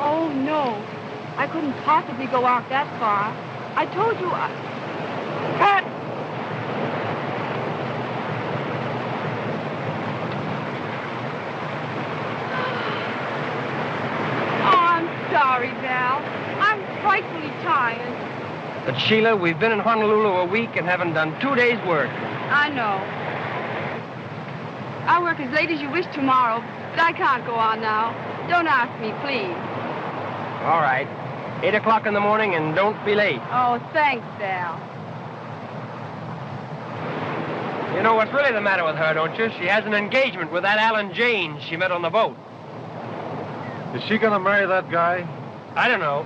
Oh, no. I couldn't possibly go out that far. I told you I... Pat! Sorry, Val. I'm frightfully tired. But, Sheila, we've been in Honolulu a week and haven't done 2 days' work. I know. I'll work as late as you wish tomorrow, but I can't go on now. Don't ask me, please. All right. 8 o'clock in the morning, and don't be late. Oh, thanks, Val. You know what's really the matter with her, don't you? She has an engagement with that Alan Janes she met on the boat. Is she gonna marry that guy? I don't know.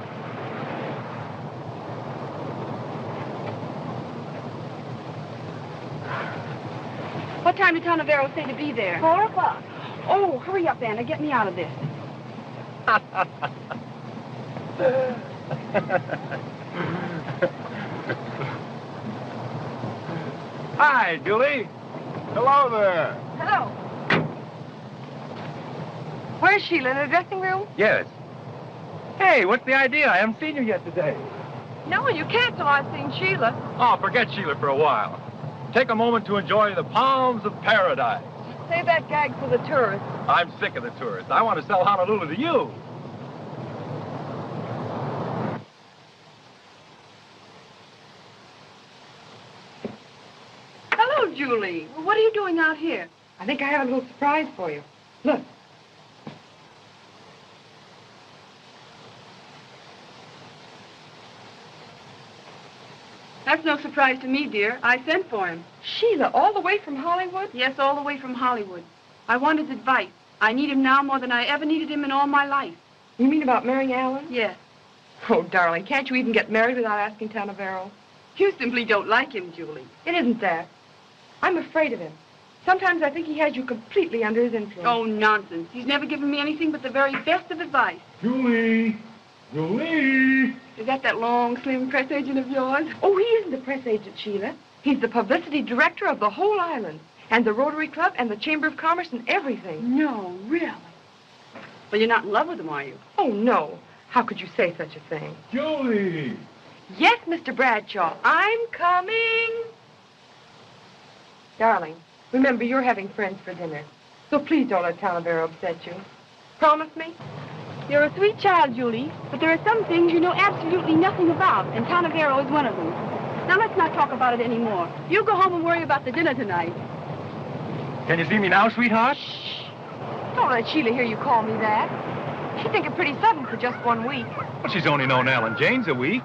What time did Tarneverro say to be there? 4 o'clock. Oh, hurry up, Anna. Get me out of this. Hi, Julie. Hello there. Hello. Where's Sheila? In her dressing room? Yes. Hey, what's the idea? I haven't seen you yet today. No, you can't till I've seen Sheila. Oh, forget Sheila for a while. Take a moment to enjoy the palms of paradise. Save that gag for the tourists. I'm sick of the tourists. I want to sell Honolulu to you. Hello, Julie. What are you doing out here? I think I have a little surprise for you. Look. That's no surprise to me, dear. I sent for him. Sheila, all the way from Hollywood? Yes, all the way from Hollywood. I want his advice. I need him now more than I ever needed him in all my life. You mean about marrying Alan? Yes. Oh, darling, can't you even get married without asking Tarneverro? You simply don't like him, Julie. It isn't that. I'm afraid of him. Sometimes I think he has you completely under his influence. Oh, nonsense. He's never given me anything but the very best of advice. Julie! Julie! Is that long, slim press agent of yours? Oh, he isn't the press agent, Sheila. He's the publicity director of the whole island, and the Rotary Club, and the Chamber of Commerce, and everything. No, really? Well, you're not in love with him, are you? Oh, no. How could you say such a thing? Julie! Yes, Mr. Bradshaw, I'm coming. Darling, remember, you're having friends for dinner, so please don't let Tarneverro upset you. Promise me? You're a sweet child, Julie, but there are some things you know absolutely nothing about, and Tarneverro is one of them. Now, let's not talk about it anymore. You go home and worry about the dinner tonight. Can you see me now, sweetheart? Shh. Don't let Sheila hear you call me that. She'd think it pretty sudden for just 1 week. Well, she's only known Alan Janes a week.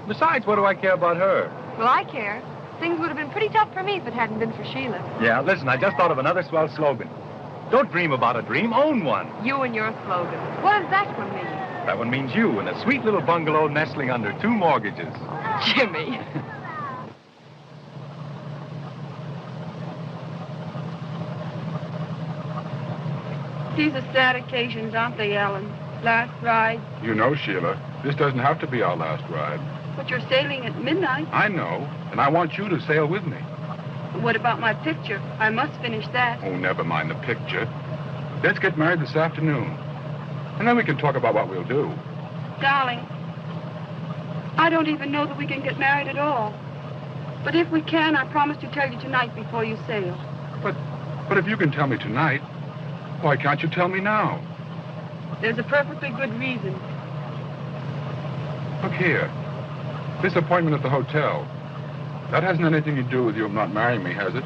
Besides, what do I care about her? Well, I care. Things would have been pretty tough for me if it hadn't been for Sheila. Yeah, listen, I just thought of another swell slogan. Don't dream about a dream, own one. You and your slogan. What does that one mean? That one means you in a sweet little bungalow nestling under 2 mortgages. Jimmy. These are sad occasions, aren't they, Alan? Last ride. You know, Sheila, this doesn't have to be our last ride. But you're sailing at midnight. I know, and I want you to sail with me. What about my picture? I must finish that. Oh, never mind the picture. Let's get married this afternoon. And then we can talk about what we'll do. Darling, I don't even know that we can get married at all. But if we can, I promise to tell you tonight before you sail. But if you can tell me tonight, why can't you tell me now? There's a perfectly good reason. Look here. This appointment at the hotel, that hasn't anything to do with you not marrying me, has it?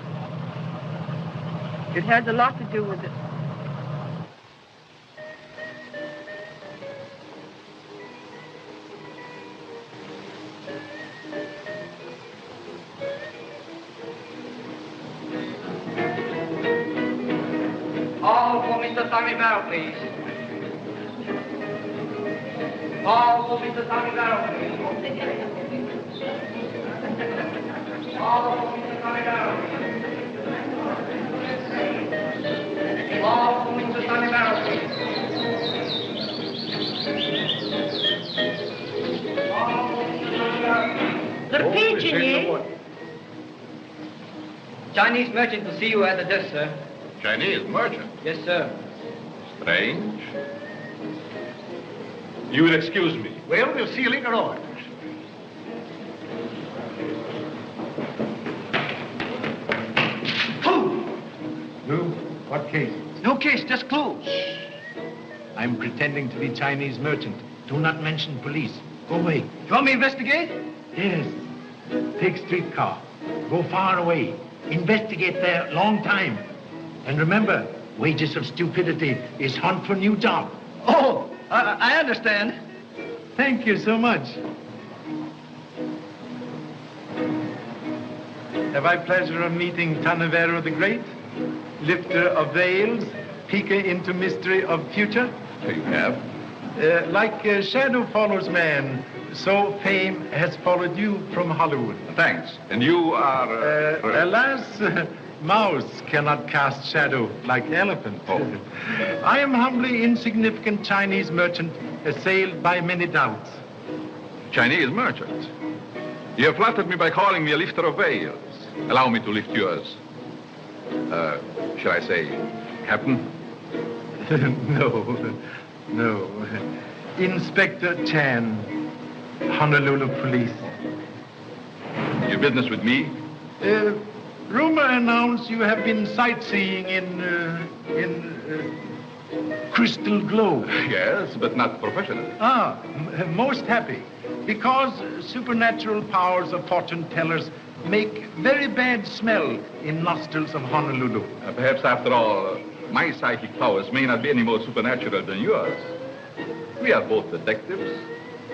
It has a lot to do with it. All for Mr. Tarneverro, please. All for Mr. Tarneverro, please. All for Mr. Tarneverro. All for Mr. Tarneverro, please. All for Mr. Tarneverro. The pigeon, eh? Chinese merchant to see you at the desk, sir. Chinese merchant? Yes, sir. Strange. You will excuse me. Well, we'll see you later on. Lou, what case? No case, just clues. I'm pretending to be Chinese merchant. Do not mention police. Go away. You want me to investigate? Yes. Take streetcar. Go far away. Investigate there long time. And remember, wages of stupidity is hunt for new job. Oh, I understand. Thank you so much. Have I pleasure of meeting Tarneverro the Great? Lifter of veils, peeker into mystery of future? So you have? Like shadow follows man, so fame has followed you from Hollywood. Thanks. And you are... Alas, mouse cannot cast shadow like elephant. Oh. I am humbly insignificant Chinese merchant, assailed by many doubts. Chinese merchant. You have flattered me by calling me a lifter of veils. Allow me to lift yours. Shall I say, Captain? No. Inspector Chan, Honolulu Police. Your business with me? Rumor announced you have been sightseeing in Crystal Globe. Yes, but not professionally. Most happy. Because supernatural powers of fortune tellers make very bad smell in nostrils of Honolulu. Perhaps, after all, my psychic powers may not be any more supernatural than yours. We are both detectives.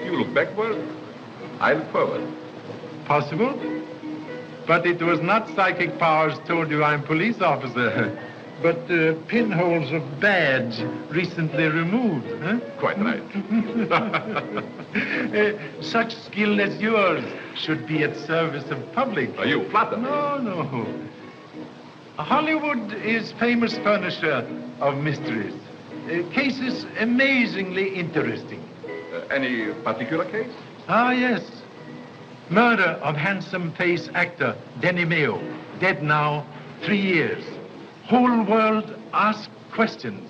You look backward, I look forward. Possible. But it was not psychic powers told you I'm police officer, but pinholes of badge recently removed. Huh? Quite right. Such skill as yours should be at service of public. Are you flattered? No. Hollywood is famous furnisher of mysteries. Cases amazingly interesting. Any particular case? Yes. Murder of handsome face actor Denny Mayo. Dead now 3 years. Whole world ask questions.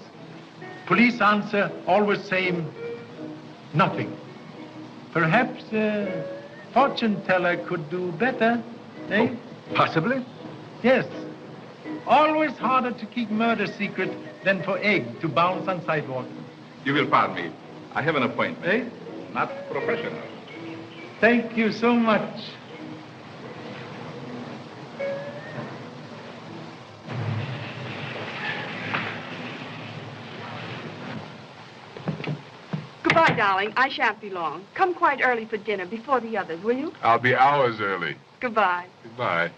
Police answer always same, nothing. Perhaps fortune teller could do better, eh? Oh, possibly. Yes. Always harder to keep murder secret than for egg to bounce on sidewalk. You will pardon me. I have an appointment. Eh? Not professional. Thank you so much. Goodbye, darling. I shan't be long. Come quite early for dinner, before the others, will you? I'll be hours early. Goodbye. Goodbye.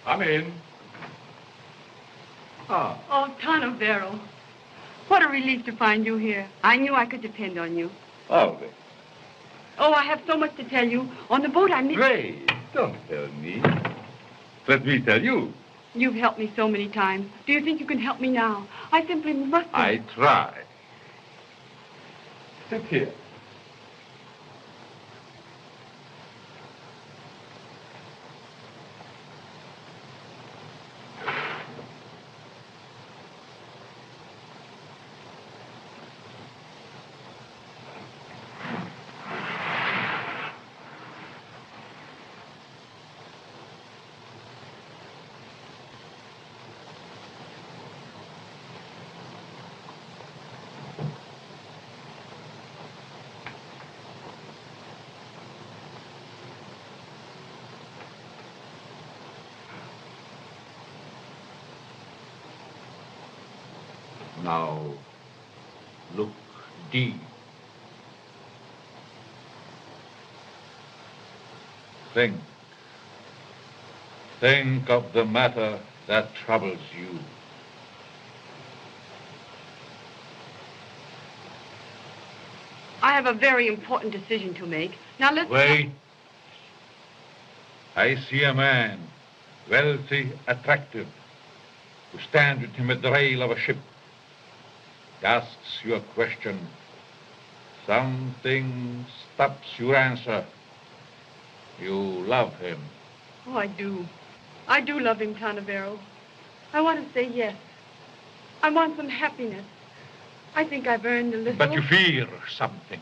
Come in. Oh, Tarneverro. What a relief to find you here. I knew I could depend on you. Always. Oh, I have so much to tell you. On the boat, I met... Ray, don't tell me. Let me tell you. You've helped me so many times. Do you think you can help me now? I simply must... I try. Sit here. Now, look deep. Think. Think of the matter that troubles you. I have a very important decision to make. Now, let's... Wait. I see a man, wealthy, attractive, who stands with him at the rail of a ship. He asks you a question. Something stops your answer. You love him. Oh, I do. I do love him, Tarneverro. I want to say yes. I want some happiness. I think I've earned a little. But you fear something.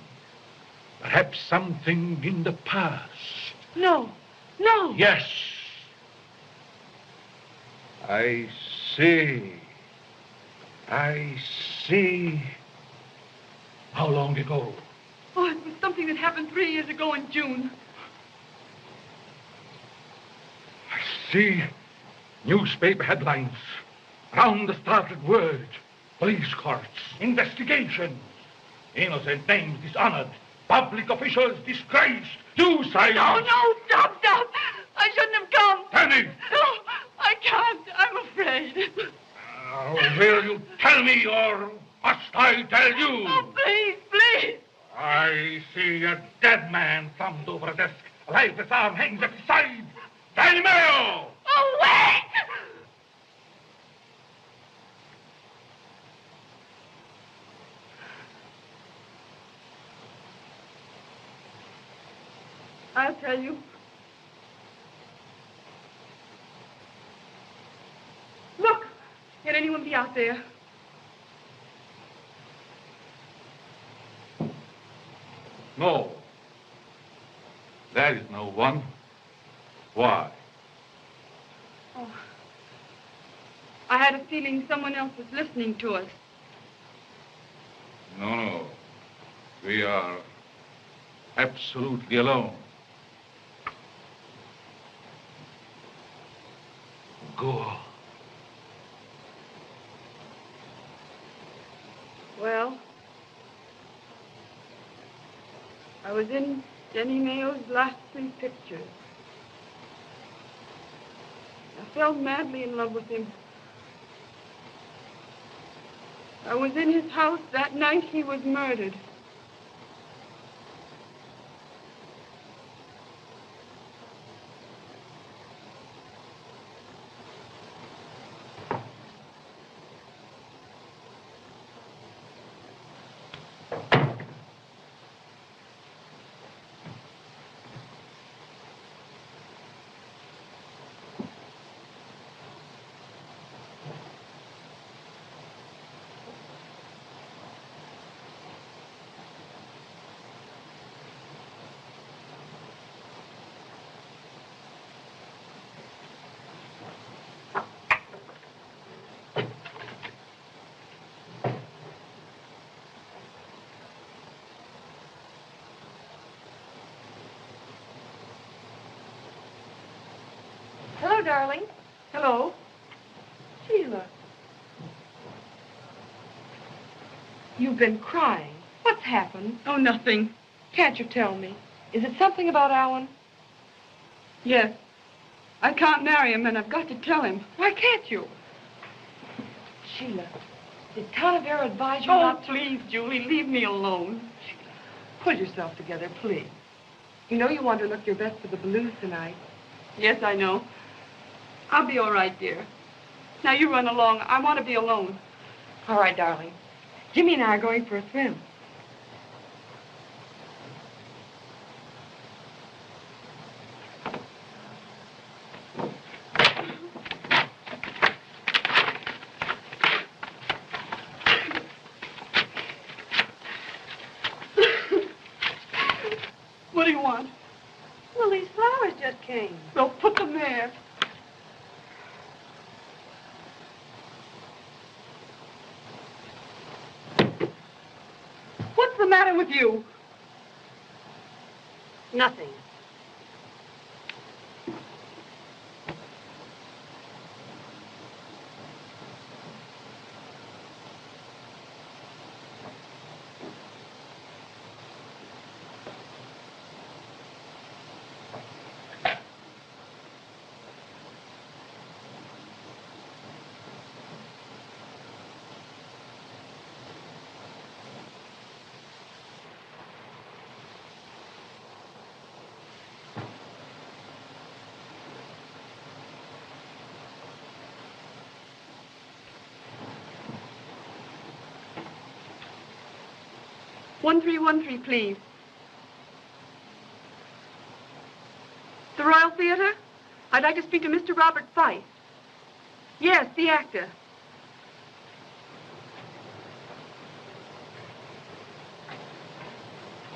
Perhaps something in the past. No. No. Yes. I see. I see. How long ago? Oh, it was something that happened 3 years ago in June. I see newspaper headlines around the startled world. Police courts, investigations. Innocent names dishonored. Public officials disgraced. You silence. No, stop. I shouldn't have come. Penny! No, I can't. I'm afraid. Will you tell me or must I tell you? Oh, please. I see a dead man thumbed over a desk. A lifeless arm hangs at his side. Danny Mayo! Oh, wait! I'll tell you. Look! Can anyone be out there? No. There is no one. Why? Oh. I had a feeling someone else was listening to us. No. We are absolutely alone. Go. Well, I was in Denny Mayo's last 3 pictures. I fell madly in love with him. I was in his house that night he was murdered. Hello, darling. Hello? Sheila. You've been crying. What's happened? Oh, nothing. Can't you tell me? Is it something about Alan? Yes. I can't marry him, and I've got to tell him. Why can't you? Sheila, did Tarneverro advise you Oh, not to... please, Julie, leave me alone. Sheila, pull yourself together, please. You know you want to look your best for the blues tonight. Yes, I know. I'll be all right, dear. Now, you run along. I want to be alone. All right, darling. Jimmy and I are going for a swim. What do you want? Well, these flowers just came. Well, put them there. What's the matter with you? Nothing. 1313, please. The Royal Theater? I'd like to speak to Mr. Robert Fyfe. Yes, the actor.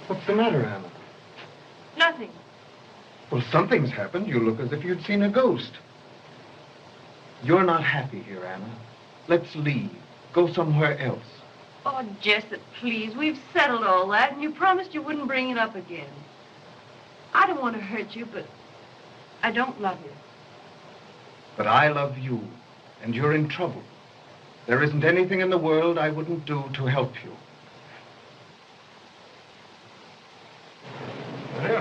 What's the matter, Anna? Nothing. Well, something's happened. You look as if you'd seen a ghost. You're not happy here, Anna. Let's leave. Go somewhere else. Oh, Jessup, please. We've settled all that, and you promised you wouldn't bring it up again. I don't want to hurt you, but I don't love you. But I love you, and you're in trouble. There isn't anything in the world I wouldn't do to help you. I'd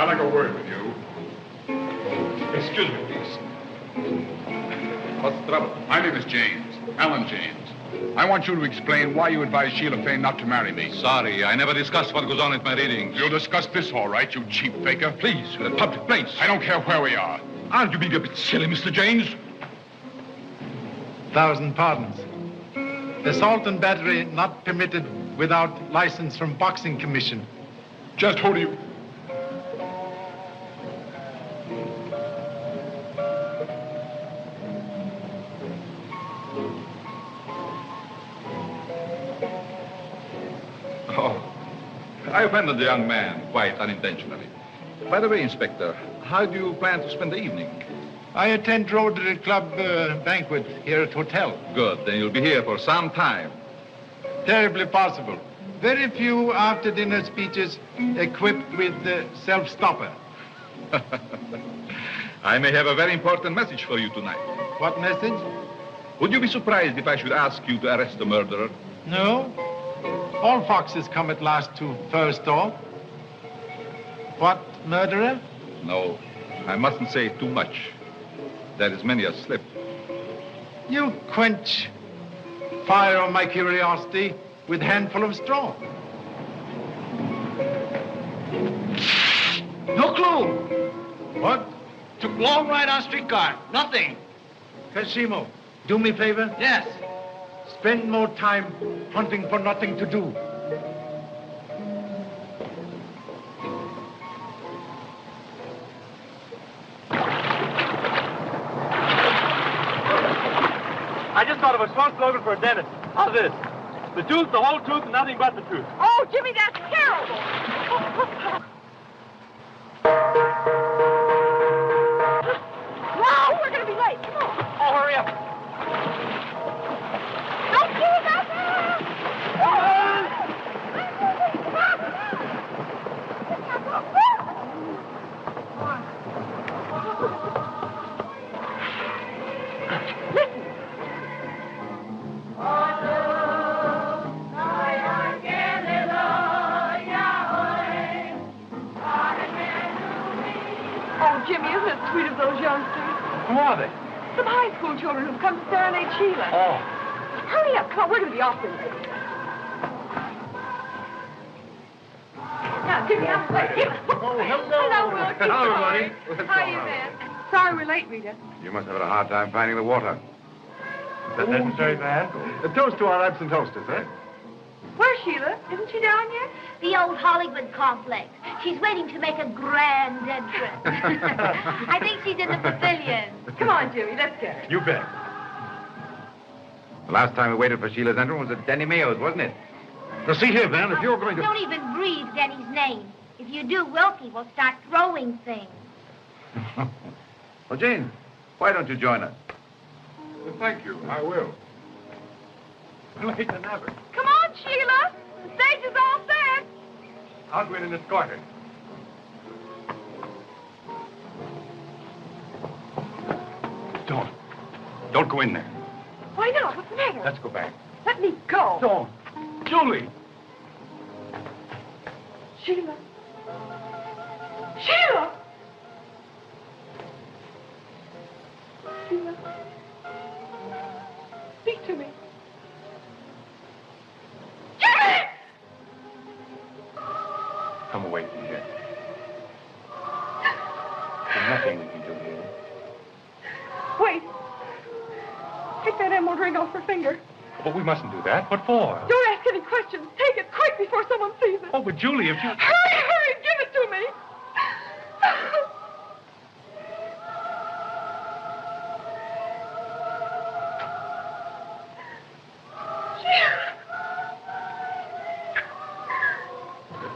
like a word with you. Excuse me, please. What's the trouble? My name is James, Alan James. I want you to explain why you advised Shelah Fane not to marry me. Sorry, I never discussed what goes on at my readings. You'll discuss this, all right, you cheap faker. Please, we're at a public place. I don't care where we are. Aren't you being a bit silly, Mr. James? 1,000 pardons. Assault and battery not permitted without license from Boxing Commission. Just who do you... Oh, I offended the young man quite unintentionally. By the way, Inspector, how do you plan to spend the evening? I attend Rotary Club banquet here at hotel. Good, then you'll be here for some time. Terribly possible. Very few after-dinner speeches equipped with self-stopper. I may have a very important message for you tonight. What message? Would you be surprised if I should ask you to arrest the murderer? No. All foxes come at last to first off. What, murderer? No, I mustn't say too much. There is many a slip. You quench fire on my curiosity with handful of straw. No clue. What? Took long ride on streetcar. Nothing. Casimo, do me a favor? Yes. Spend more time hunting for nothing to do. I just thought of a smart slogan for a dentist. How's this? The tooth, the whole tooth, and nothing but the truth. Oh, Jimmy, that's terrible. Wow, we're going to be late. Come on. Oh, hurry up. Don't do that. Listen. Oh, Jimmy, isn't it sweet of those youngsters? Who are they? Some high school children who've come to serenade Sheila. Oh. Hurry up, come on, we're going to be off in a minute. Now, Jimmy, I'm late. Oh, hello. Hello, Will. Hello, buddy. How are you, man? Sorry we're late, Rita. You must have had a hard time finding the water. Is that necessary, Van? A toast to our absent hostess, eh? Where's Sheila? Isn't she down yet? The old Hollywood complex. She's waiting to make a grand entrance. I think she's in the pavilion. Come on, Jimmy, let's get her. You bet. The last time we waited for Sheila's entrance was at Denny Mayo's, wasn't it? Now, see here, Van, if you're going to... Don't even breathe Denny's name. If you do, Wilkie will start throwing things. Well, Jane, why don't you join us? Well, thank you. I will. I'll hate to have it. Come on, Sheila. The stage is all set. I'll go in and escort her. Don't go in there. Why not? What's the matter? Let's go back. Let me go. Don't. Julie! Sheila. Sheila! Sheila. Speak to me. Jimmy! Come away from here. There's nothing we can do here. Wait. Take that emerald ring off her finger. But we mustn't do that. What for? Don't ask any questions. Take it quick before someone sees it. Oh, but Julie, if you... Hurry, give it to me.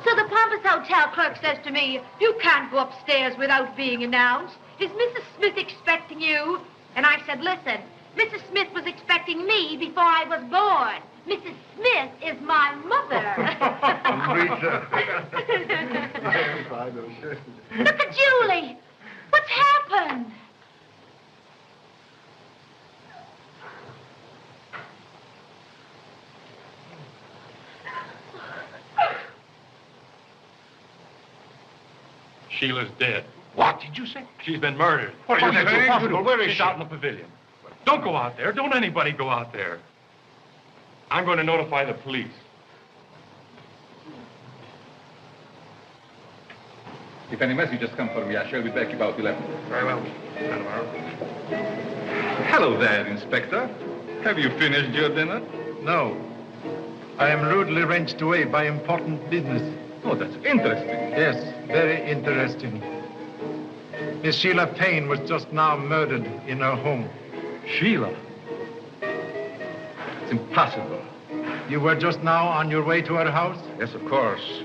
So the pompous hotel clerk says to me, you can't go upstairs without being announced. Is Mrs. Smith expecting you? And I said, listen, Mrs. Smith was expecting me before I was born. Mrs. Smith is my mother. Look at Julie. What's happened? Sheila's dead. What did you say? She's been murdered. What are you saying? Impossible. Where is She's she? out in the pavilion. Don't go out there. Don't anybody go out there. I'm going to notify the police. If any messages come for me, I shall be back about 11. Very well. Hello there, Inspector. Have you finished your dinner? No. I am rudely wrenched away by important business. Oh, that's interesting. Yes, very interesting. Miss Shelah Fane was just now murdered in her home. Sheila? It's impossible. You were just now on your way to her house? Yes, of course.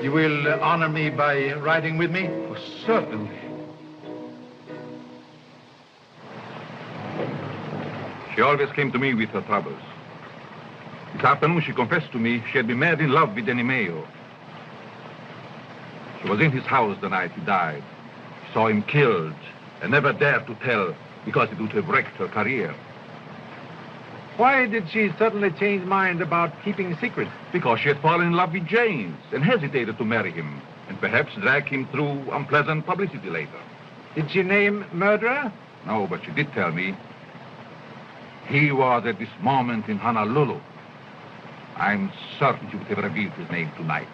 You will honor me by riding with me? Oh, certainly. She always came to me with her troubles. This afternoon, she confessed to me she had been mad in love with Mayo. She was in his house the night he died. She saw him killed and never dared to tell because it would have wrecked her career. Why did she suddenly change mind about keeping secret? Because she had fallen in love with James and hesitated to marry him and perhaps drag him through unpleasant publicity later. Did she name Murderer? No, but she did tell me he was at this moment in Honolulu. I'm certain she would have revealed his name tonight.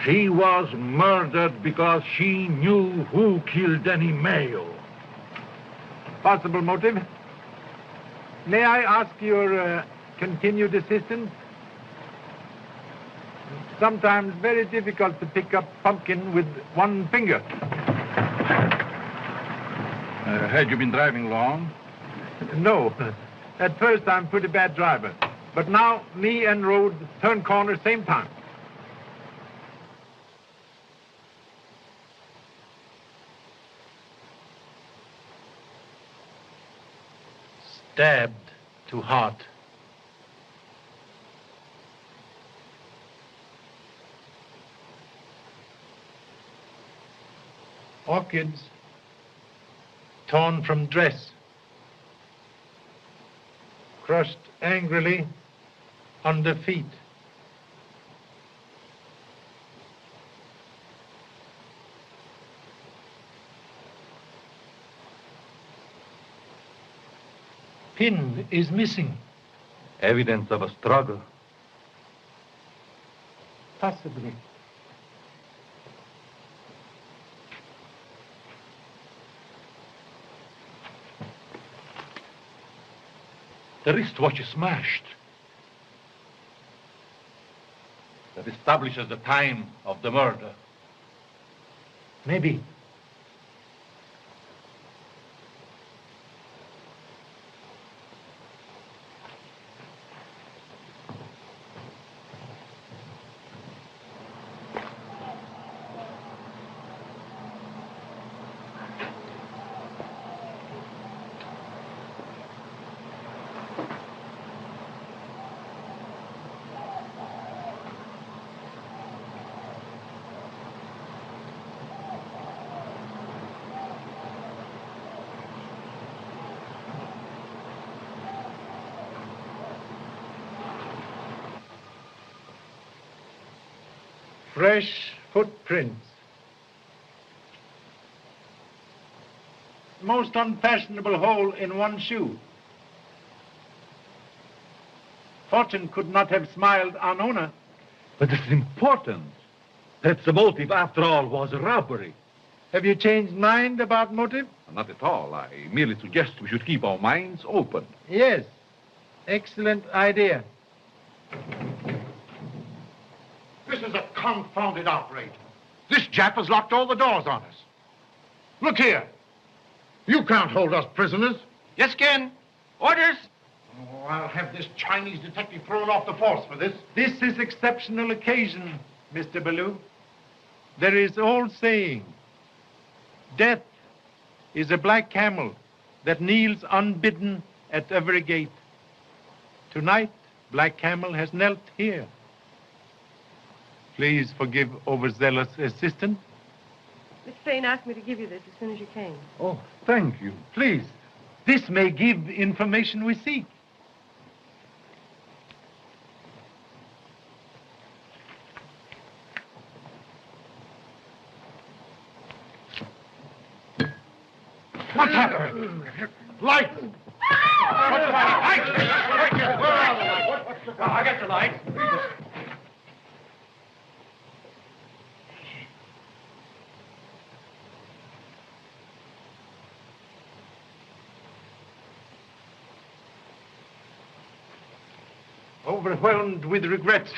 She was murdered because she knew who killed Mayo. Possible motive? May I ask your continued assistance? Sometimes very difficult to pick up pumpkin with one finger. Had you been driving long? No. At first, I'm a pretty bad driver. But now, me and road turn corner same time. Stabbed to heart. Orchids torn from dress. Crushed angrily under feet. Pin is missing. Evidence of a struggle. Possibly. The wristwatch is smashed. That establishes the time of the murder. Maybe. Fresh footprints. Most unfashionable hole in one shoe. Fortune could not have smiled on owner. But it's important. That the motive, after all, was a robbery. Have you changed mind about motive? Not at all. I merely suggest we should keep our minds open. Yes. Excellent idea. This is a confounded outrage. This Jap has locked all the doors on us. Look here. You can't hold us prisoners. Yes, Ken. Orders. Oh, I'll have this Chinese detective thrown off the force for this. This is exceptional occasion, Mr. Ballou. There is old saying, death is a black camel that kneels unbidden at every gate. Tonight, Black Camel has knelt here. Please forgive overzealous assistant. Miss Fane asked me to give you this as soon as you came. Oh, thank you. Please. This may give information we seek. What's happening? Lights! What's the matter? Lights! Where are the lights? I got the lights. Overwhelmed with regrets.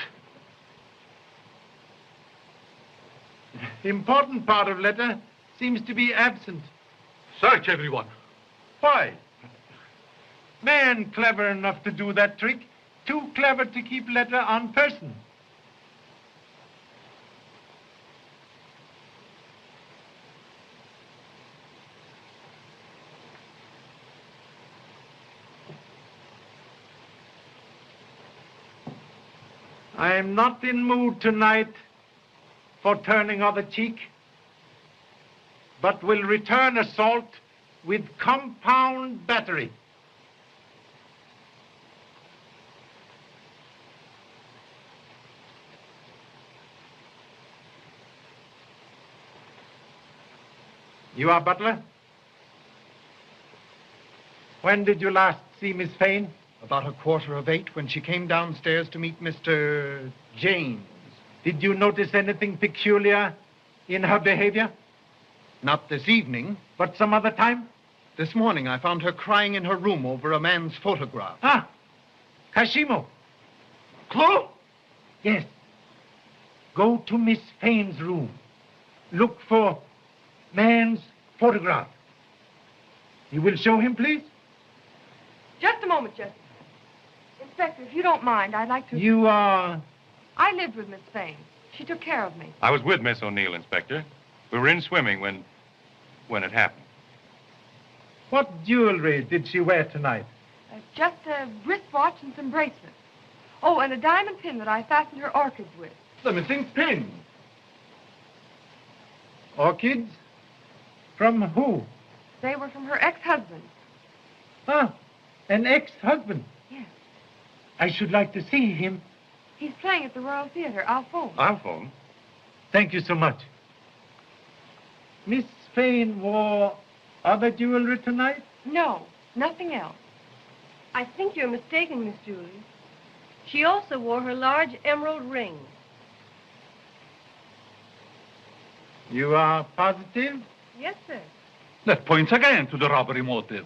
Important part of letter seems to be absent. Search everyone. Why? Man clever enough to do that trick, too clever to keep letter on person. I am not in mood tonight for turning other cheek, but will return assault with compound battery. You are butler? When did you last see Miss Fane? About 7:15 when she came downstairs to meet Mr. James. Did you notice anything peculiar in her behavior? Not this evening. But some other time? This morning I found her crying in her room over a man's photograph. Ah, Kashimo. Clue? Yes. Go to Miss Fane's room. Look for man's photograph. You will show him, please? Just a moment, Jesse. Inspector, if you don't mind, I'd like to... You are... I lived with Miss Fane. She took care of me. I was with Miss O'Neill, Inspector. We were in swimming when it happened. What jewelry did she wear tonight? Just a wristwatch and some bracelets. Oh, and a diamond pin that I fastened her orchids with. The missing pin. Orchids? From who? They were from her ex-husband. Ah, an ex-husband? Yes. I should like to see him. He's playing at the Royal Theater. I'll phone. I'll phone. Thank you so much. Miss Fane wore other jewelry tonight? No, nothing else. I think you're mistaken, Miss Julie. She also wore her large emerald ring. You are positive? Yes, sir. That points again to the robbery motive.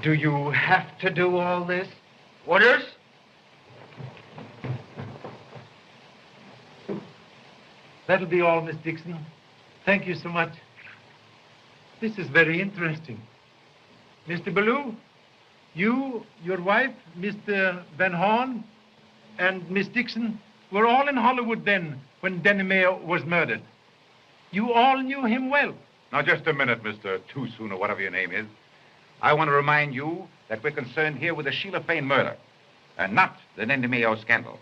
Do you have to do all this? Orders? That'll be all, Miss Dixon. Thank you so much. This is very interesting. Mr. Ballou, you, your wife, Mr. Van Horn, and Miss Dixon were all in Hollywood then when Mayo was murdered. You all knew him well. Now, just a minute, Mr. Too Soon, or whatever your name is. I want to remind you that we're concerned here with the Shelah Fane murder and not the Mayo scandal.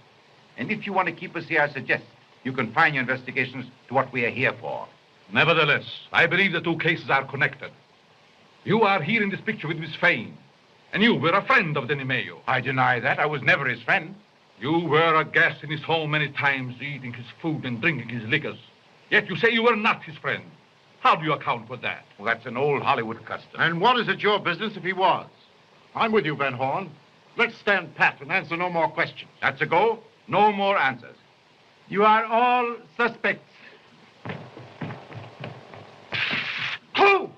And if you want to keep us here, I suggest you confine your investigations to what we are here for. Nevertheless, I believe the two cases are connected. You are here in this picture with Miss Fane, and you were a friend of Mayo. I deny that. I was never his friend. You were a guest in his home many times, eating his food and drinking his liquors. Yet you say you were not his friend. How do you account for that? Well, that's an old Hollywood custom. And what is it your business if he was? I'm with you, Van Horn. Let's stand pat and answer no more questions. That's a go. No more answers. You are all suspects. Clue!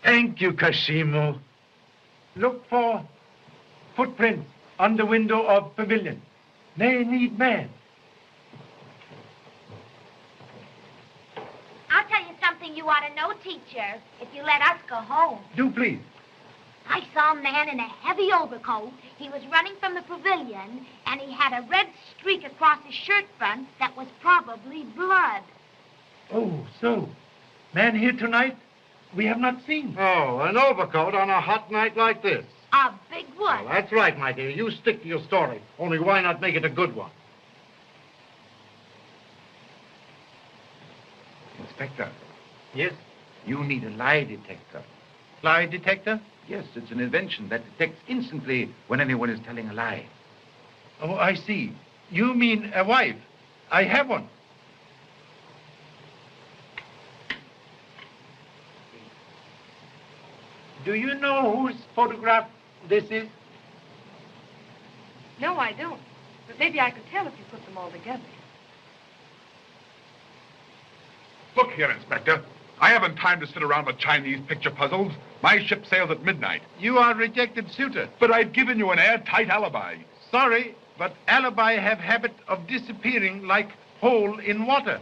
Thank you, Kashimo. Look for footprints on the window of pavilion. They need man. I'll tell you something you ought to know, teacher, if you let us go home. Do please. I saw a man in a heavy overcoat. He was running from the pavilion, and he had a red streak across his shirt front that was probably blood. Oh, so. Man here tonight we have not seen. Oh, an overcoat on a hot night like this. A big one. Well, that's right, my dear. You stick to your story. Only why not make it a good one? Inspector. Yes? You need a lie detector. Lie detector? Yes, it's an invention that detects instantly when anyone is telling a lie. Oh, I see. You mean a wife. I have one. Do you know whose photograph this is? No, I don't. But maybe I could tell if you put them all together. Look here, Inspector. I haven't time to sit around with Chinese picture puzzles. My ship sails at midnight. You are rejected suitor. But I've given you an airtight alibi. Sorry, but alibi have habit of disappearing like hole in water.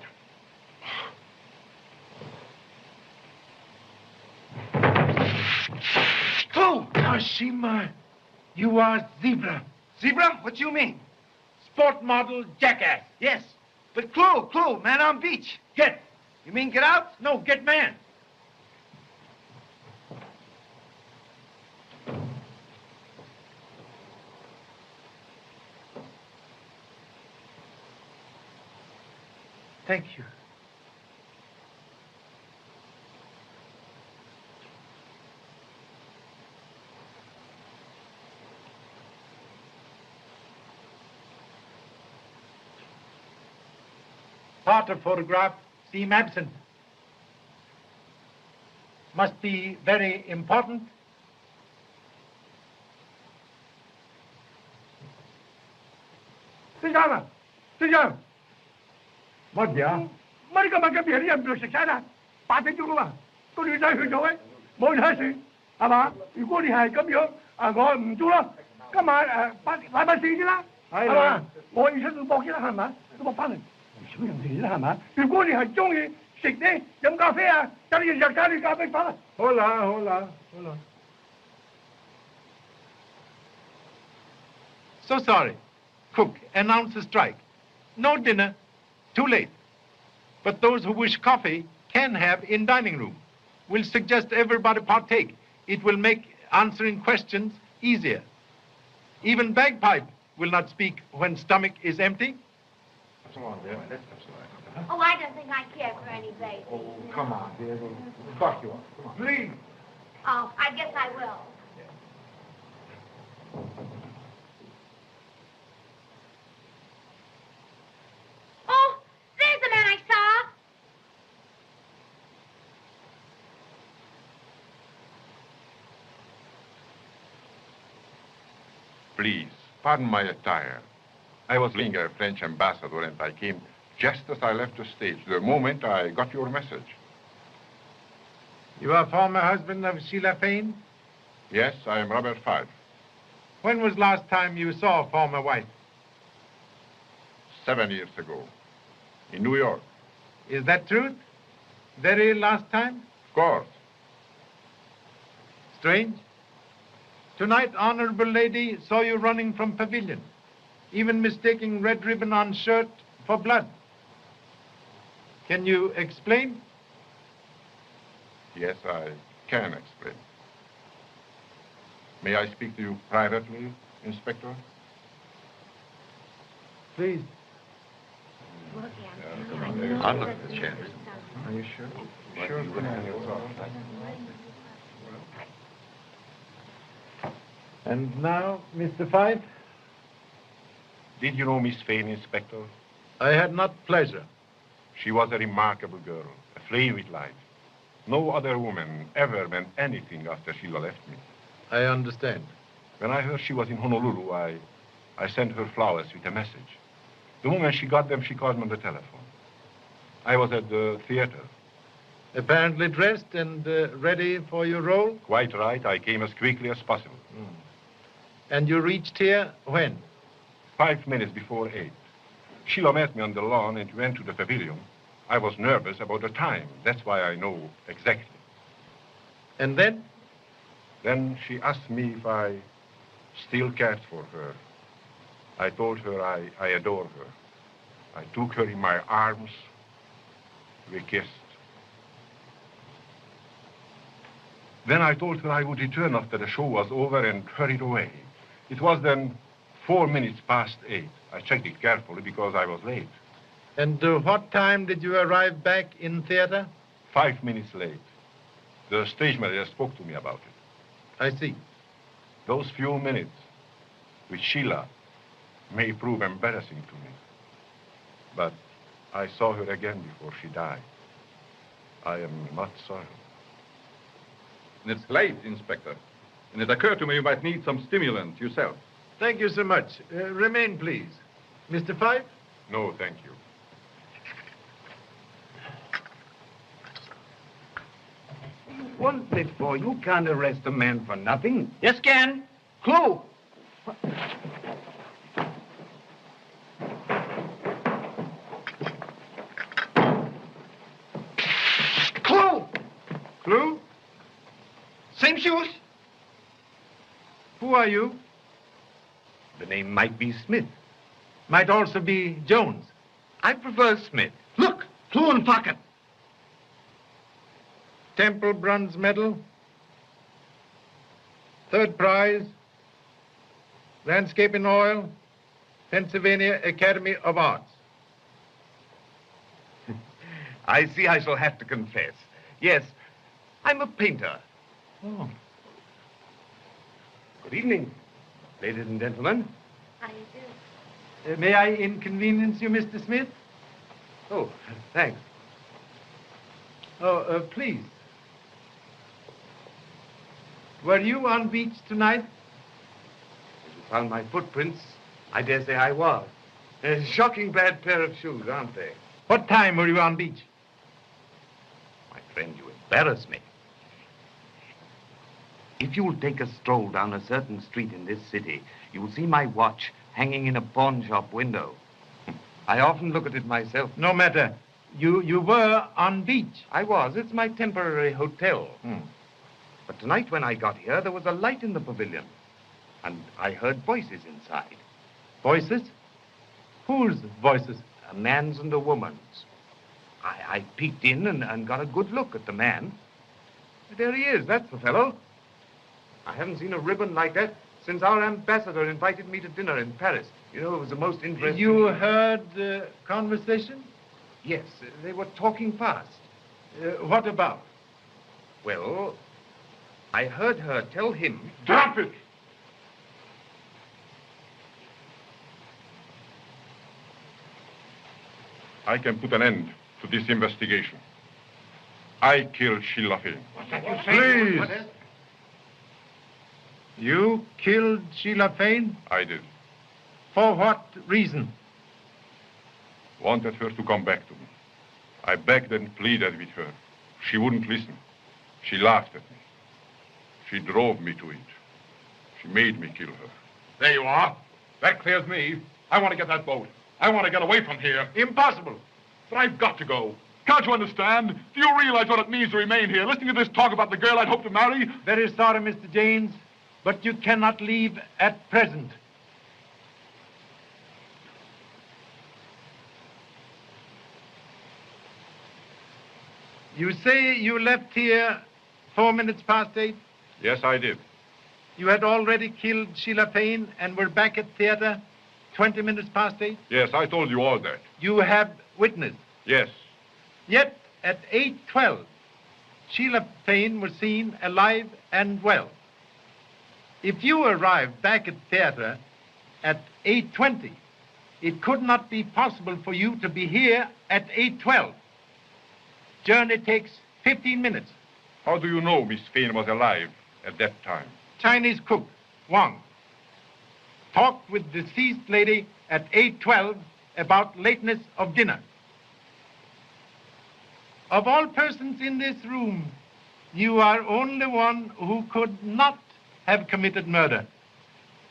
Clue! Kashima, you are zebra. Zebra? What do you mean? Sport model jackass. Yes. But clue, man on beach. Get. You mean get out? No, get man. Thank you. Part of photograph seem absent. Must be very important. Sit down. Sit down. What, yeah? Mấy cái bằng cái biển em được sạch sẽ nè. 8點鐘啦嘛，個女仔去咗位，冇人睇住，係嘛？如果你係咁樣，我唔做啦。今晚禮拜四先啦，係嘛？我要出去搏先啦，係咪？咁我翻嚟少人哋啦，係咪？如果你係中意食啲飲咖啡啊，等你日間你咖啡飯啦。好啦，好啦，好啦。So sorry. Cook, announce a strike. No dinner. Too late. But those who wish coffee can have in dining room. We'll suggest everybody partake. It will make answering questions easier. Even bagpipe will not speak when stomach is empty. Oh, I don't think I care for any baby. Oh, come on, dear. Of course you are. Come on. Please. Oh, I guess I will. Oh, there's the man I saw. Please, pardon my attire. I was being a French ambassador and I came just as I left the stage, the moment I got your message. You are former husband of Shelah Fane? Yes, I am Robert Fyfe. When was last time you saw a former wife? 7 years ago, in New York. Is that truth? Very last time? Of course. Strange. Tonight, honorable lady saw you running from pavilion, even mistaking red ribbon on shirt for blood. Can you explain? Yes, I can explain. May I speak to you privately, Inspector? Please. I'll look at the chair. Are you sure? Sure. And now, Mr. Fyfe? Did you know Miss Fane, Inspector? I had not pleasure. She was a remarkable girl, a aflame with life. No other woman ever meant anything after Sheila left me. I understand. When I heard she was in Honolulu, I sent her flowers with a message. The moment she got them, she called me on the telephone. I was at the theater. Apparently dressed and ready for your role? Quite right. I came as quickly as possible. And you reached here when? 5 minutes before 8. Sheila met me on the lawn and went to the pavilion. I was nervous about the time. That's why I know exactly. And then? Then she asked me if I still cared for her. I told her I adore her. I took her in my arms. We kissed. Then I told her I would return after the show was over and hurried away. It was then 4 minutes past 8. I checked it carefully because I was late. And what time did you arrive back in theater? 5 minutes late. The stage manager spoke to me about it. I see. Those few minutes with Sheila may prove embarrassing to me. But I saw her again before she died. I am not sorry. It's late, Inspector. And it occurred to me you might need some stimulant yourself. Thank you so much. Remain, please. Mr. Fyfe? No, thank you. Once before, you can't arrest a man for nothing. Yes, can. Clue! Clue! Clue? Same shoes? Who are you? The name might be Smith. Might also be Jones. I prefer Smith. Look! Clue in pocket. Temple Bronze Medal. Third prize. Landscape in Oil. Pennsylvania Academy of Arts. I see I shall have to confess. Yes, I'm a painter. Oh. Good evening, ladies and gentlemen. How do you do? May I inconvenience you, Mr. Smith? Oh, thanks. Oh, please. Were you on beach tonight? If you found my footprints, I dare say I was. A shocking bad pair of shoes, aren't they? What time were you on beach? My friend, you embarrass me. If you'll take a stroll down a certain street in this city, you'll see my watch hanging in a pawn shop window. I often look at it myself. No matter. You were on beach. I was. It's my temporary hotel. But tonight when I got here, there was a light in the pavilion. And I heard voices inside. Voices? Whose voices? A man's and a woman's. I peeked in and got a good look at the man. There he is. That's the fellow. I haven't seen a ribbon like that since our ambassador invited me to dinner in Paris. You know, it was the most interesting... You heard conversation? Yes, they were talking fast. What about? Well, I heard her tell him... Drop it! I can put an end to this investigation. I killed Shelah Fane. Please. You killed Shelah Fane? I did. For what reason? Wanted her to come back to me. I begged and pleaded with her. She wouldn't listen. She laughed at me. She drove me to it. She made me kill her. There you are. That clears me. I want to get that boat. I want to get away from here. Impossible. But I've got to go. Can't you understand? Do you realize what it means to remain here, listening to this talk about the girl I'd hoped to marry? Very sorry, Mr. James, but you cannot leave at present. You say you left here 4 minutes past 8? Yes, I did. You had already killed Shelah Fane and were back at theater 20 minutes past 8? Yes, I told you all that. You have witnessed? Yes. Yet, at 8:12, Shelah Fane was seen alive and well. If you arrived back at theater at 8:20, it could not be possible for you to be here at 8:12. journey takes 15 minutes. How do you know Miss Fane was alive at that time? Chinese cook, Wang, talked with deceased lady at 8:12 about lateness of dinner. Of all persons in this room, you are only one who could not have committed murder.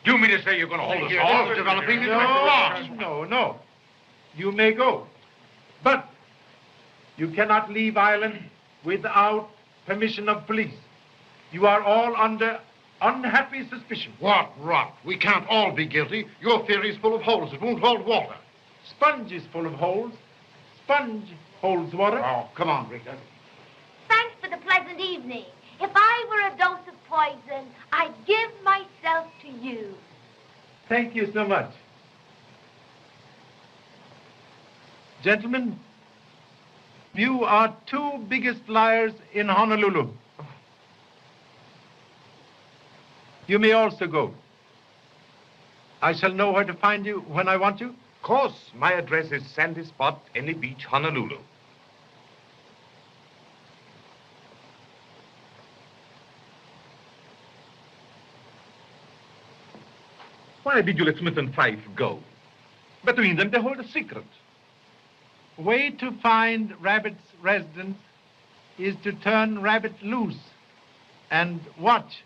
Do you mean to say you're going to hold us off developing this report? No. You may go. But you cannot leave Ireland without permission of police. You are all under unhappy suspicion. What rot. We can't all be guilty. Your theory's full of holes. It won't hold water. Sponge is full of holes. Sponge holds water. Oh, come on, Rita. Thanks for the pleasant evening. If I were a dose of poison, I'd give myself to you. Thank you so much. Gentlemen, you are two biggest liars in Honolulu. You may also go. I shall know where to find you when I want you. Of course, my address is Sandy Spot, Any Beach, Honolulu. Why did you let Smith and Fyfe go? Between them, they hold a secret. Way to find Rabbit's residence is to turn Rabbit loose and watch.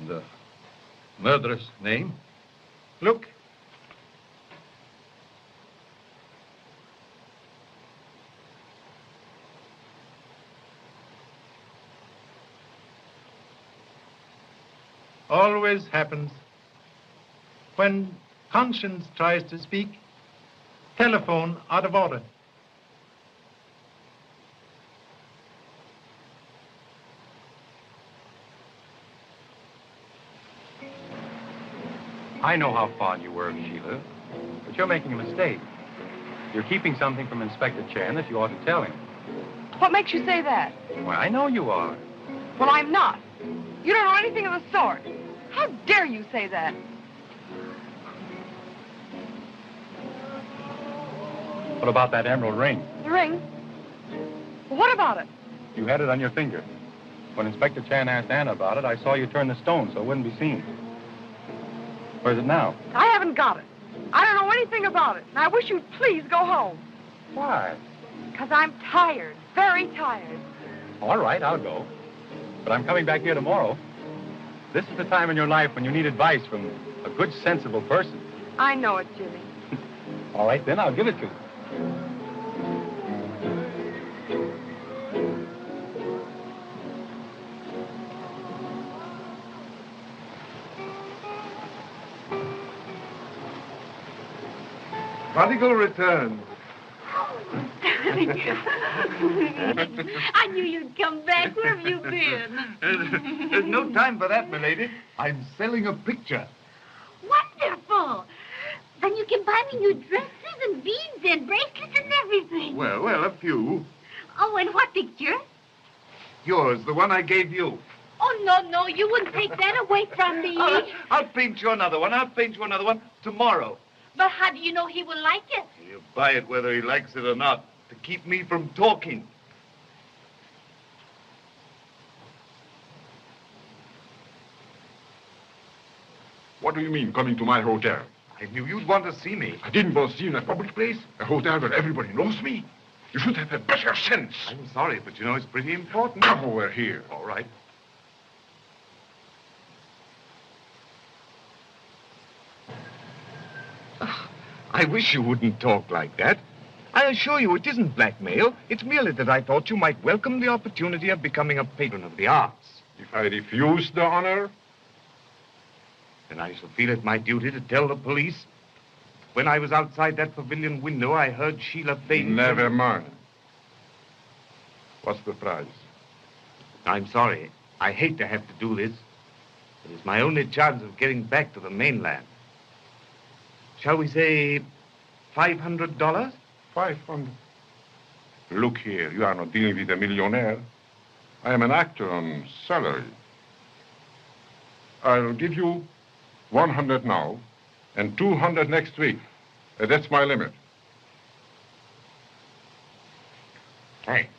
The murderous name? Look. Always happens. When conscience tries to speak, telephone out of order. I know how fond you were of Sheila, but you're making a mistake. You're keeping something from Inspector Chan that you ought to tell him. What makes you say that? Well, I know you are. Well, I'm not. You don't know anything of the sort. How dare you say that? What about that emerald ring? The ring? Well, what about it? You had it on your finger. When Inspector Chan asked Anna about it, I saw you turn the stone so it wouldn't be seen. Where's it now? I haven't got it. I don't know anything about it. And I wish you'd please go home. Why? Because I'm tired. Very tired. All right, I'll go. But I'm coming back here tomorrow. This is the time in your life when you need advice from a good, sensible person. I know it, Jimmy. All right, then, I'll give it to you. Prodigal return. I knew you'd come back. Where have you been? There's no time for that, milady. I'm selling a picture. Wonderful. Then you can buy me new dresses and beads and bracelets and everything. Well, a few. Oh, and what picture? Yours, the one I gave you. Oh, no, you wouldn't take that away from me. I'll paint you another one. Tomorrow. But how do you know he will like it? You buy it whether he likes it or not, to keep me from talking. What do you mean, coming to my hotel? I knew you'd want to see me. I didn't want to see you in a public place. A hotel where everybody knows me. You should have a better sense. I'm sorry, but you know it's pretty important. Come over here. All right. I wish you wouldn't talk like that. I assure you it isn't blackmail. It's merely that I thought you might welcome the opportunity of becoming a patron of the arts. If I refuse the honor? Then I shall feel it my duty to tell the police. When I was outside that pavilion window, I heard Shelah Fane... Never mind. What's the price? I'm sorry. I hate to have to do this. It is my only chance of getting back to the mainland. Shall we say $500? 500. Look here, you are not dealing with a millionaire. I am an actor on salary. I'll give you 100 now and 200 next week. That's my limit. Thanks.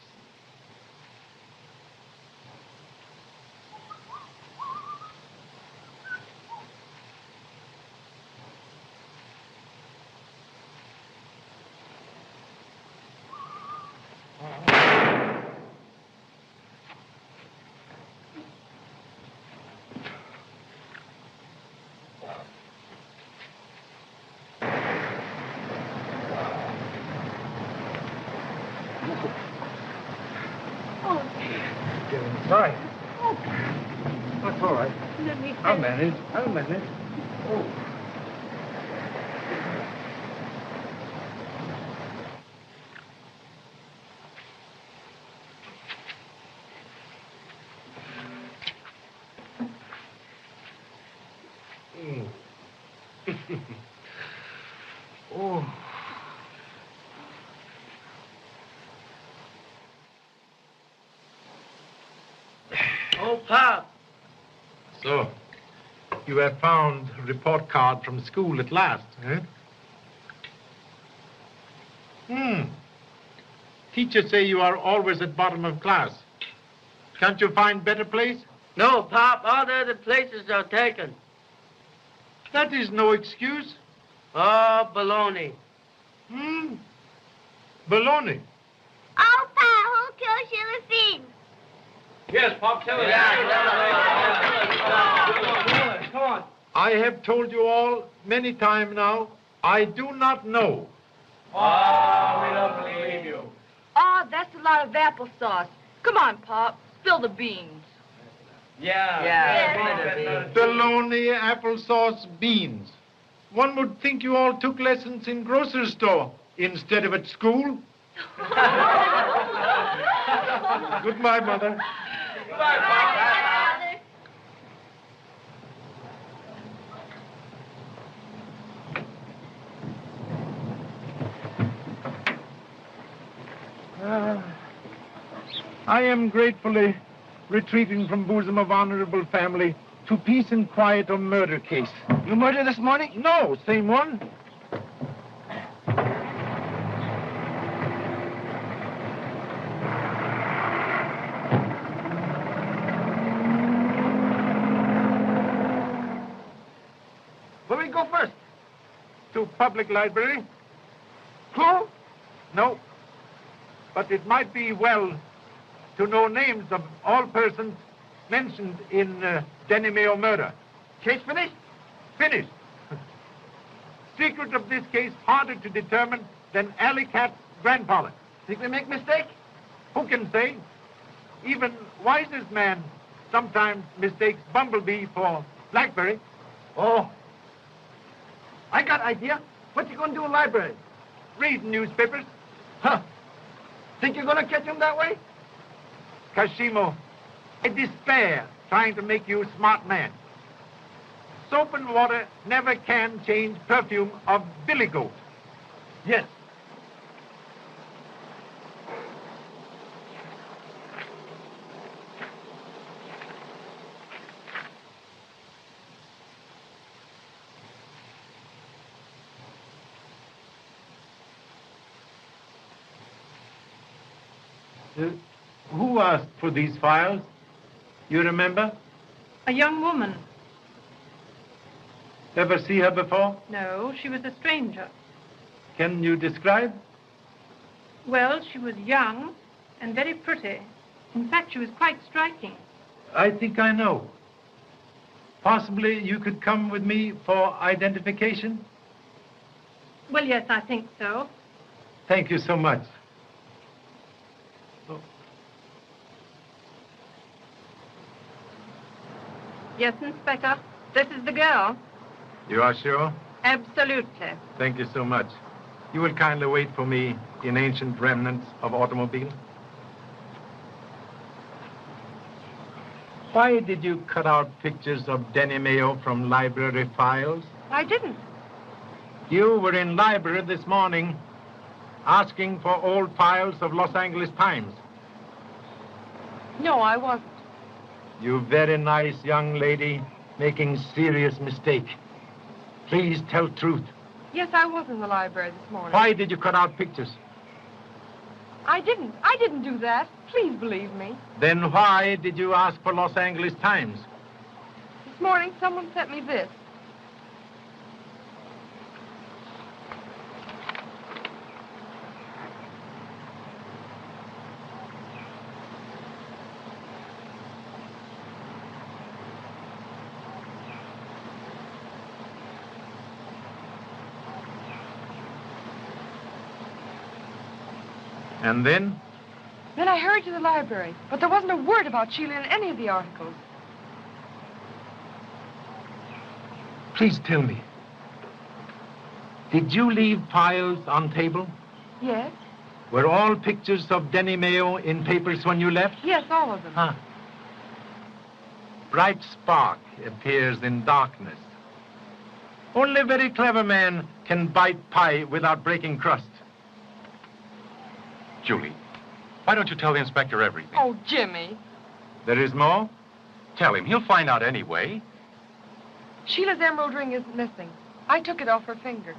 Sorry. That's all right. Let me I'll manage. I'll manage. Oh. Oh. Oh, Pop. So, you have found a report card from school at last, eh? Teachers say you are always at bottom of class. Can't you find better place? No, Pop. All the other places are taken. That is no excuse. Oh, baloney. Baloney. Oh, Pa, who killed Shelah Fane? Yes, Pop, tell us. Come on. I have told you all many times now, I do not know. Oh, we don't believe you. Oh, that's a lot of applesauce. Come on, Pop. Spill the beans. Yeah. Baloney, applesauce, beans. One would think you all took lessons in grocery store instead of at school. Goodbye, Mother. Goodbye, Pop. I am gratefully retreating from bosom of honorable family to peace and quiet on murder case. You murdered this morning? No, same one. Where we go first? To public library. Clue? No. But it might be well to know names of all persons mentioned in Mayo murder. Case finished? Finished. Secret of this case harder to determine than Alley Cat's grandfather. Think we make mistake? Who can say? Even wisest man sometimes mistakes bumblebee for blackberry. Oh. I got idea. What you gonna do in library? Read newspapers. Huh. Think you're gonna catch him that way? Kashimo, I despair trying to make you a smart man. Soap and water never can change perfume of billy goat. Yes. Who asked for these files? You remember? A young woman. Ever see her before? No, she was a stranger. Can you describe? Well, she was young and very pretty. In fact, she was quite striking. I think I know. Possibly you could come with me for identification? Well, yes, I think so. Thank you so much. Yes, Inspector. This is the girl. You are sure? Absolutely. Thank you so much. You will kindly wait for me in ancient remnants of automobile? Why did you cut out pictures of Denny Mayo from library files? I didn't. You were in library this morning asking for old files of Los Angeles Times. No, I wasn't. You very nice young lady making serious mistake. Please tell truth. Yes, I was in the library this morning. Why did you cut out pictures? I didn't. I didn't do that. Please believe me. Then why did you ask for Los Angeles Times? This morning, someone sent me this. And then? Then I hurried to the library, but there wasn't a word about Sheila in any of the articles. Please tell me. Did you leave files on table? Yes. Were all pictures of Denny Mayo in papers when you left? Yes, all of them. Huh. Bright spark appears in darkness. Only a very clever man can bite pie without breaking crust. Julie, why don't you tell the inspector everything? Oh, Jimmy. There is more? Tell him. He'll find out anyway. Sheila's emerald ring isn't missing. I took it off her finger.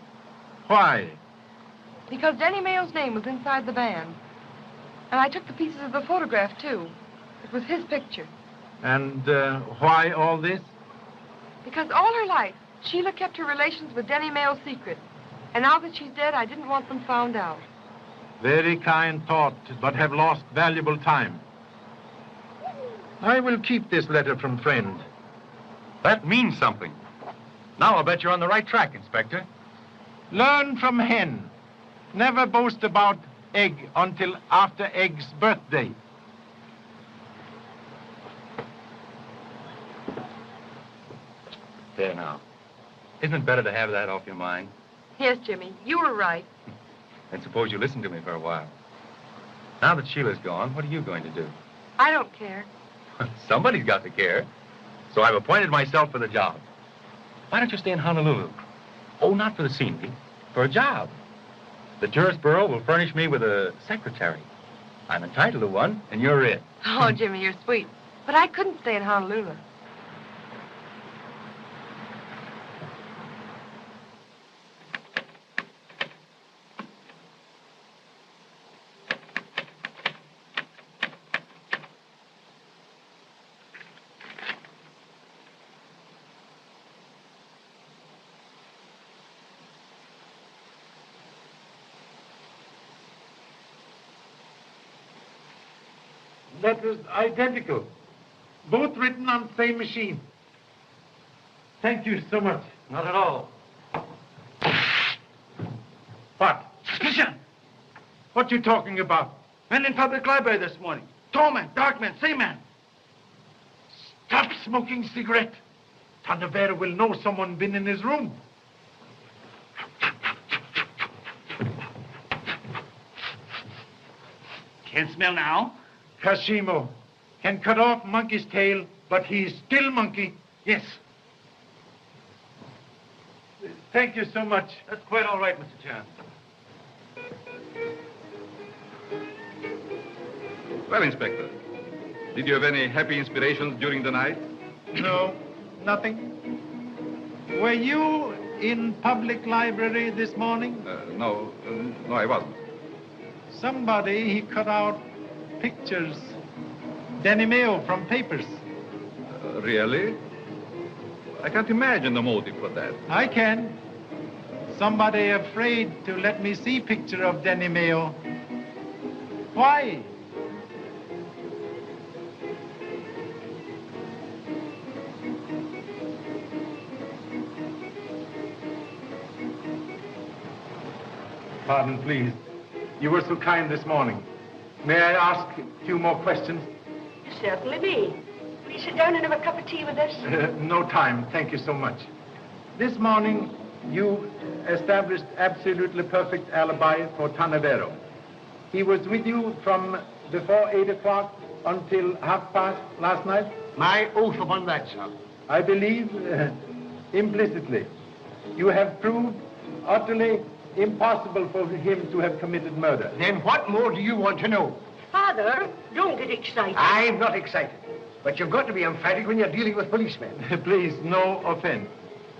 Why? Because Denny Mayo's name was inside the band. And I took the pieces of the photograph, too. It was his picture. And why all this? Because all her life, Sheila kept her relations with Denny Mayo secret. And now that she's dead, I didn't want them found out. Very kind thought, but have lost valuable time. I will keep this letter from friend. That means something. Now I'll bet you're on the right track, Inspector. Learn from hen. Never boast about egg until after egg's birthday. There now. Isn't it better to have that off your mind? Yes, Jimmy, you were right. And suppose you listen to me for a while. Now that Sheila's gone, what are you going to do? I don't care. Somebody's got to care. So I've appointed myself for the job. Why don't you stay in Honolulu? Oh, not for the scenery, for a job. The tourist bureau will furnish me with a secretary. I'm entitled to one, and you're it. Oh, Jimmy, you're sweet. But I couldn't stay in Honolulu. Letters identical. Both written on the same machine. Thank you so much. Not at all. What? Suspicion! What you talking about? Men in public library this morning. Tall man, dark man, same man. Stop smoking cigarette. Tarneverro will know someone been in his room. Can't smell now. Kashimo can cut off monkey's tail, but he's still monkey. Yes. Thank you so much. That's quite all right, Mr. Chan. Well, Inspector, did you have any happy inspirations during the night? No, nothing. Were you in public library this morning? No, I wasn't. Somebody, he cut out pictures. Denny Mayo from papers. Really? I can't imagine the motive for that. I can. Somebody afraid to let me see picture of Denny Mayo. Why? Pardon, please. You were so kind this morning. May I ask a few more questions? Certainly be. Will you sit down and have a cup of tea with us? No time. Thank you so much. This morning, you established absolutely perfect alibi for Tarneverro. He was with you from before 8 o'clock until 8:30 last night? My oath upon that, sir. I believe implicitly. You have proved utterly impossible for him to have committed murder. Then what more do you want to know? Father, don't get excited. I'm not excited. But you've got to be emphatic when you're dealing with policemen. Please, no offense.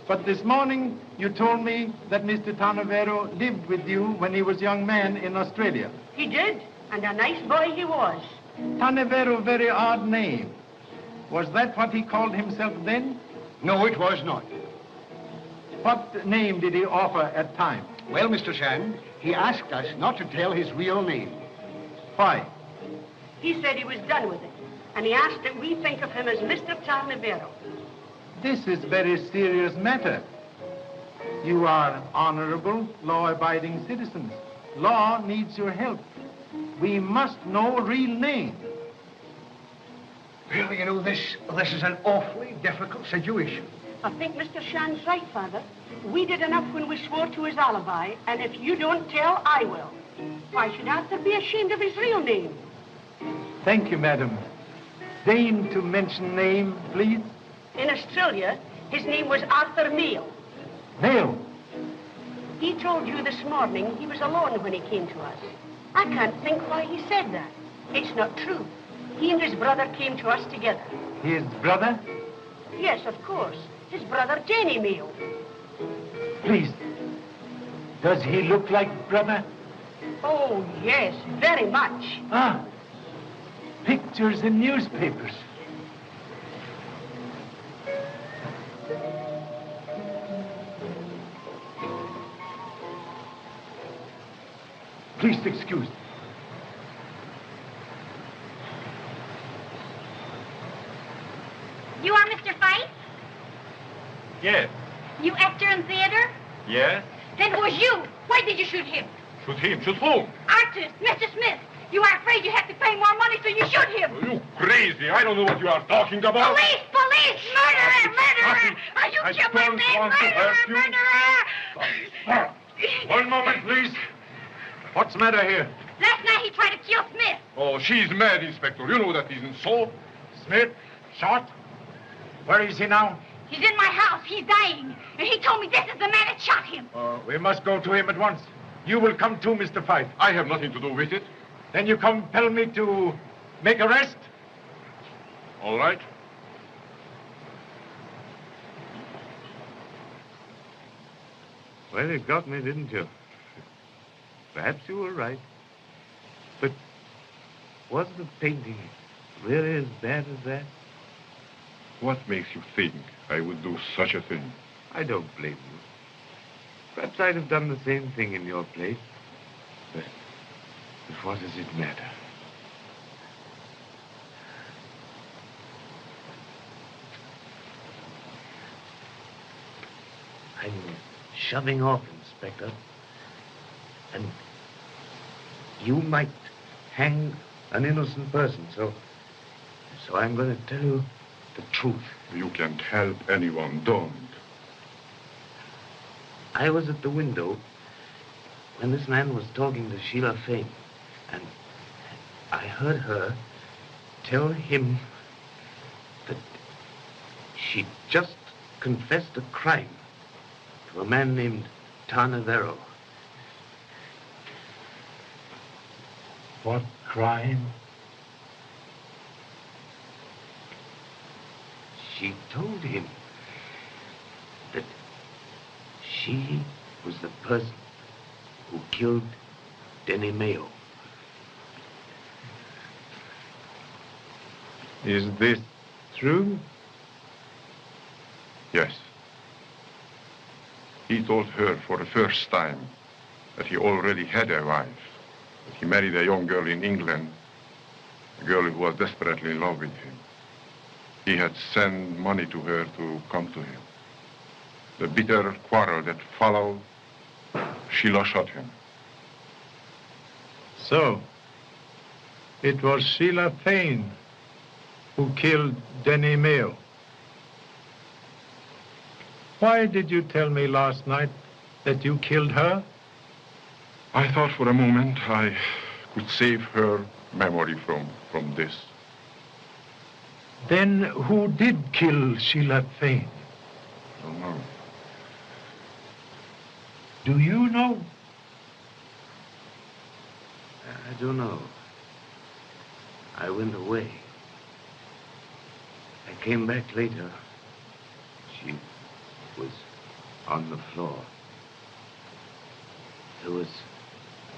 But this morning, you told me that Mr. Tarneverro lived with you when he was a young man in Australia. He did, and a nice boy he was. Tarneverro, very odd name. Was that what he called himself then? No, it was not. What name did he offer at time? Well, Mr. Shand, he asked us not to tell his real name. Why? He said he was done with it, and he asked that we think of him as Mr. Tarneverro. This is very serious matter. You are honorable, law-abiding citizens. Law needs your help. We must know real name. Well, you know, this is an awfully difficult situation. I think Mr. Shand's right, Father. We did enough when we swore to his alibi, and if you don't tell, I will. Why should Arthur be ashamed of his real name? Thank you, madam. Deign to mention name, please. In Australia, his name was Arthur Mayo. Mayo? He told you this morning he was alone when he came to us. I can't think why he said that. It's not true. He and his brother came to us together. His brother? Yes, of course. His brother, Danny Mayo. Please. Does he look like brother? Oh, yes, very much. Ah, pictures in newspapers. Please excuse me. You are Mr. Fyfe? Yes. You actor in theater? Yes? Then it was you. Why did you shoot him? Shoot him? Shoot whom? Artist, Mr. Smith. You are afraid you have to pay more money, so you shoot him. You crazy. I don't know what you are talking about. Police! Police! Murderer! Murderer! Are you killed my man? Murderer! Murderer! One moment, please. What's the matter here? Last night he tried to kill Smith. Oh, she's mad, Inspector. You know that isn't so. Smith? Shot? Where is he now? He's in my house. He's dying. And he told me this is the man that shot him. We must go to him at once. You will come too, Mr. Fyfe. I have nothing to do with it. Then you compel me to make arrest? All right. Well, you got me, didn't you? Perhaps you were right. But was the painting really as bad as that? What makes you think I would do such a thing? I don't blame you. Perhaps I'd have done the same thing in your place. But what does it matter? I'm shoving off, Inspector. And you might hang an innocent person, so I'm going to tell you the truth. You can't help anyone, don't. I was at the window when this man was talking to Shelah Fane, and I heard her tell him that she just confessed a crime to a man named Tarneverro. What crime? She told him that she was the person who killed Danny Mayo. Is this true? Yes. He told her for the first time that he already had a wife. That he married a young girl in England, a girl who was desperately in love with him. He had sent money to her to come to him. The bitter quarrel that followed, Sheila shot him. So, it was Shelah Fane who killed Danny Mayo. Why did you tell me last night that you killed her? I thought for a moment I could save her memory from this. Then who did kill Shelah Fane? Don't know. Do you know? I don't know. I went away. I came back later. She was on the floor. There was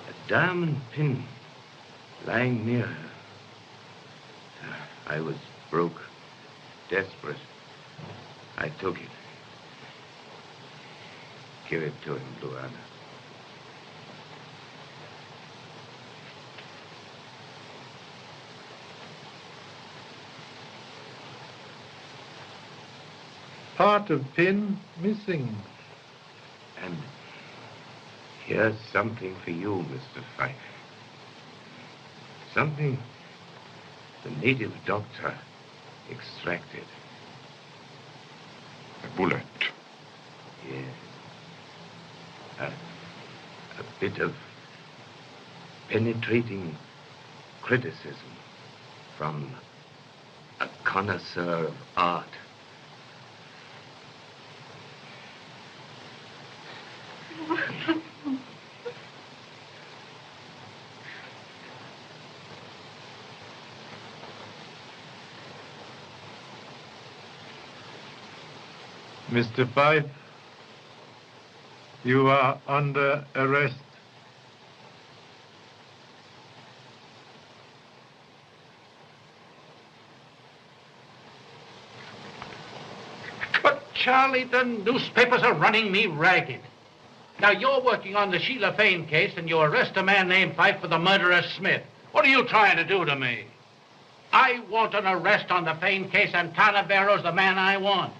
a diamond pin lying near her. I was broke, desperate. I took it. Give it to him, Luana. Part of pin missing. And here's something for you, Mr. Fyfe. Something the native doctor extracted. A bullet. Yes. A bit of penetrating criticism from a connoisseur of art. Mr. Fyfe, you are under arrest. But, Charlie, the newspapers are running me ragged. Now, you're working on the Shelah Fane case, and you arrest a man named Fyfe for the murderous Smith. What are you trying to do to me? I want an arrest on the Fane case, and Tarneverro's the man I want.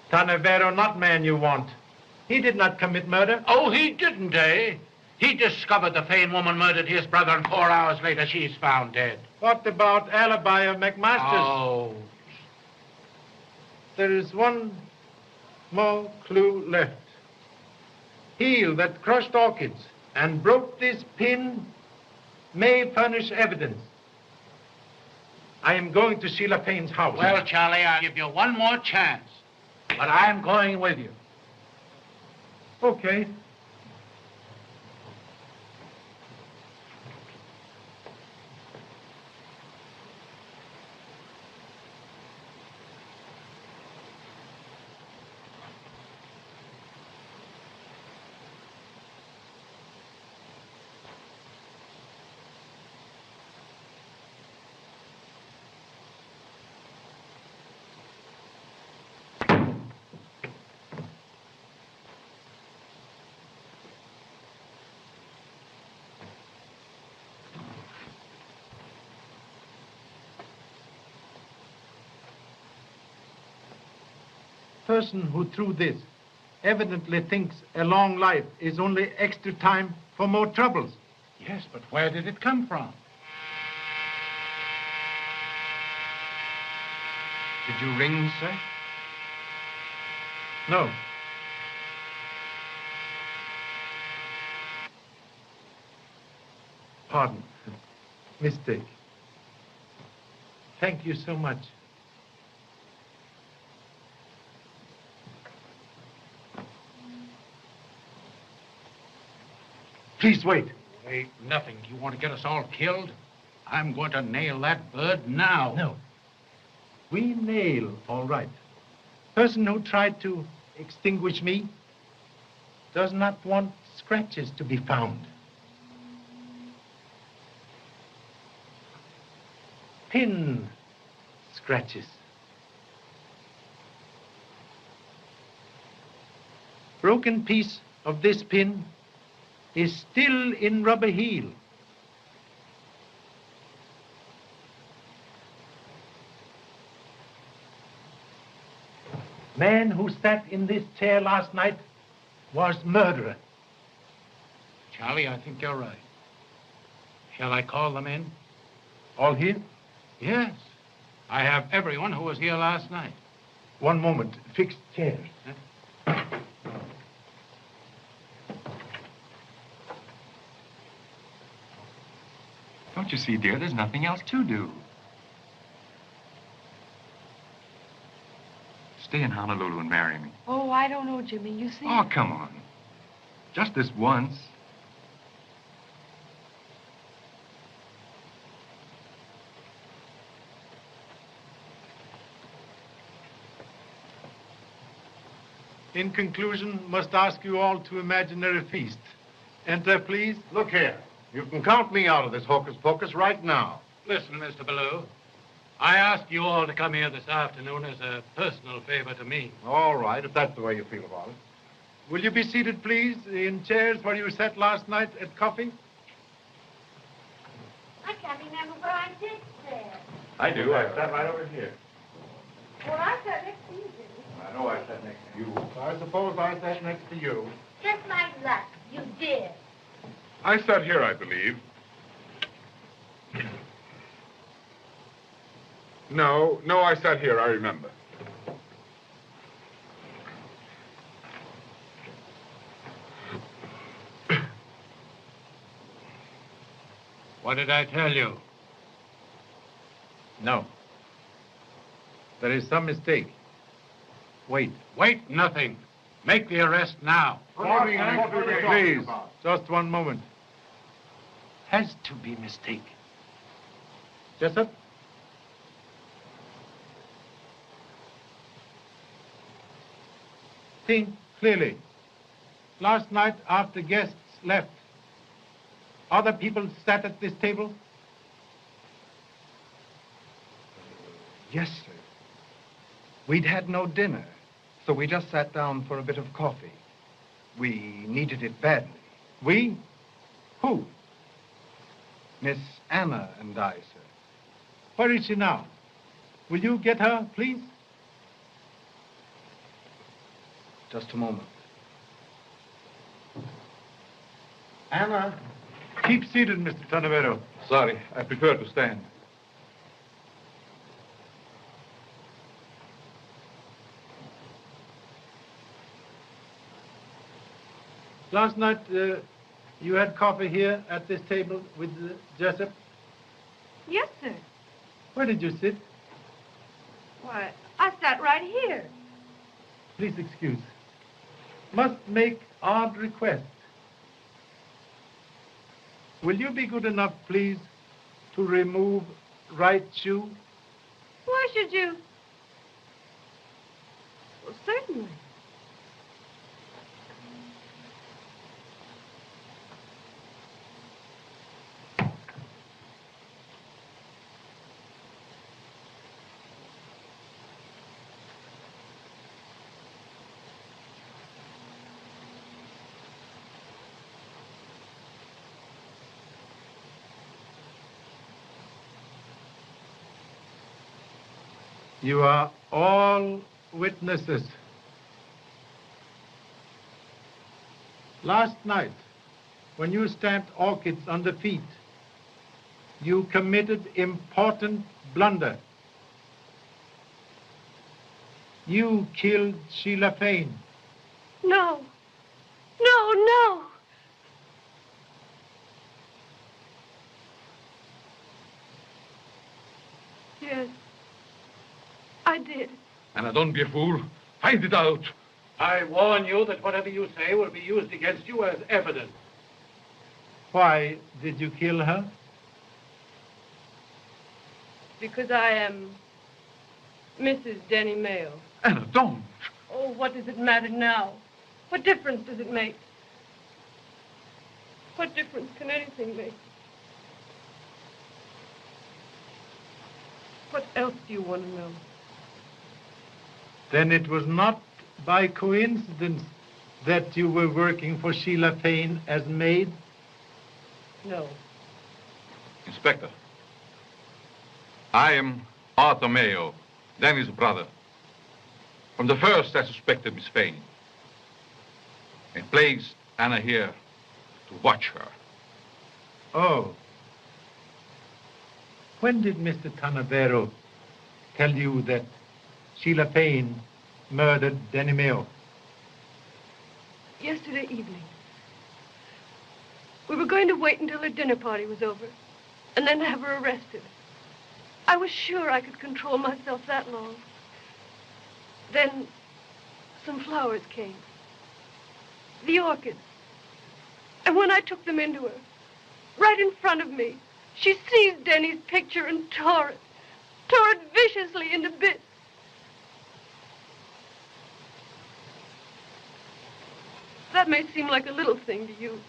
Tarneverro, not man you want. He did not commit murder. Oh, he didn't, eh? He discovered the Fane woman murdered his brother, and 4 hours later, she's found dead. What about alibi of McMaster's? Oh. There is one more clue left. Heel that crushed orchids and broke this pin may furnish evidence. I am going to Shelah Fane's house. Well, Charlie, I'll give you one more chance. But I'm going with you. Okay. Person who threw this evidently thinks a long life is only extra time for more troubles. Yes, but where did it come from? Did you ring, sir? No. Pardon. Mistake. Thank you so much. Please wait. Wait, nothing. You want to get us all killed? I'm going to nail that bird now. No. We nail, all right. Person who tried to extinguish me does not want scratches to be found. Pin scratches. Broken piece of this pin is still in rubber heel. Man who sat in this chair last night was murderer. Charlie, I think you're right. Shall I call them in? All here? Yes. I have everyone who was here last night. One moment. Fixed chairs. Huh? Don't you see, dear, there's nothing else to do. stay in Honolulu and marry me? Oh, I don't know, Jimmy. You see... Oh, come on. Just this once. In conclusion, must ask you all to imaginary feast. Enter, please. Look here. You can count me out of this hocus-pocus right now. Listen, Mr. Ballou. I asked you all to come here this afternoon as a personal favor to me. All right, if that's the way you feel about it. Will you be seated, please, in chairs where you sat last night at coffee? I can't remember where I did there. I do. I sat right over here. Well, I sat next to you, Jimmy. I know I sat next to you. I suppose I sat next to you. Just like luck, you did. I sat here, I believe. No, I sat here, I remember. What did I tell you? No. There is some mistake. Wait. Wait, nothing. Make the arrest now. Please, just one moment. Has to be mistake. Jessup? Think clearly. Last night, after guests left, other people sat at this table? Yes, sir. We'd had no dinner, so we just sat down for a bit of coffee. We needed it badly. We? Who? Miss Anna and I, sir. Where is she now? Will you get her, please? Just a moment. Anna. Keep seated, Mr. Tarneverro. Sorry, I prefer to stand. Last night, you had coffee here at this table with Jessup? Yes, sir. Where did you sit? Why, I sat right here. Please excuse. Must make odd request. Will you be good enough, please, to remove right shoe? Why should you? Well, certainly. You are all witnesses. Last night, when you stamped orchids on the feet, you committed important blunder. You killed Shelah Fane. No. No. Yes. I did. Anna, don't be a fool. Find it out. I warn you that whatever you say will be used against you as evidence. Why did you kill her? Because I am Mrs. Denny Mayo. Anna, don't. Oh, what does it matter now? What difference does it make? What difference can anything make? What else do you want to know? Then it was not by coincidence that you were working for Shelah Fane as maid? No. Inspector, I am Arthur Mayo, Danny's brother. From the first, I suspected Miss Fane and placed Anna here to watch her. Oh. When did Mr. Tarneverro tell you that Shelah Fane murdered Denny Mayo? Yesterday evening. We were going to wait until her dinner party was over and then have her arrested. I was sure I could control myself that long. Then some flowers came. The orchids. And when I took them into her, right in front of me, she seized Denny's picture and tore it viciously into bits. That may seem like a little thing to you,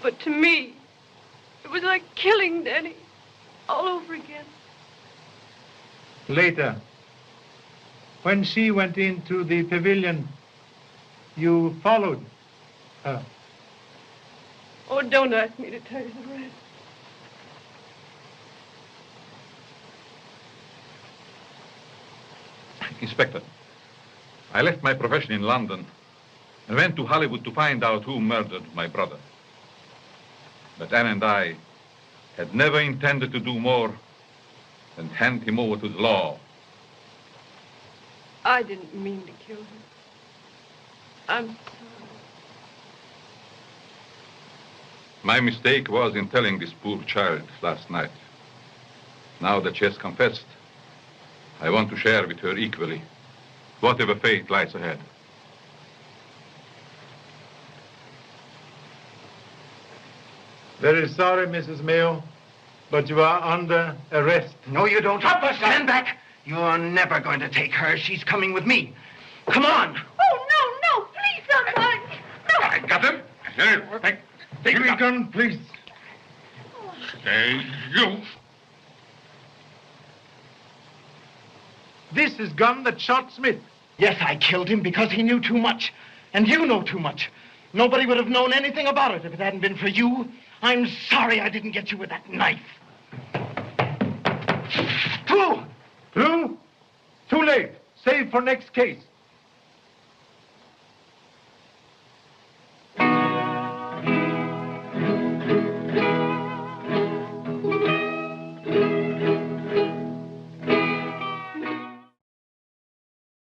but to me, it was like killing Denny all over again. Later, when she went into the pavilion, you followed her. Oh, don't ask me to tell you the rest. Inspector, I left my profession in London and went to Hollywood to find out who murdered my brother. But Anne and I had never intended to do more than hand him over to the law. I didn't mean to kill him. I'm sorry. My mistake was in telling this poor child last night. Now that she has confessed, I want to share with her equally whatever fate lies ahead. Very sorry, Mrs. Mayo, but you are under arrest. No, you don't. Stand back. You're never going to take her. She's coming with me. Come on. Oh, no, please, someone. No. I got him. Here, Take your gun, please. Stay, you. This is gun that shot Smith. Yes, I killed him because he knew too much. And you know too much. Nobody would have known anything about it if it hadn't been for you. I'm sorry I didn't get you with that knife. Blue! Too late. Save for next case.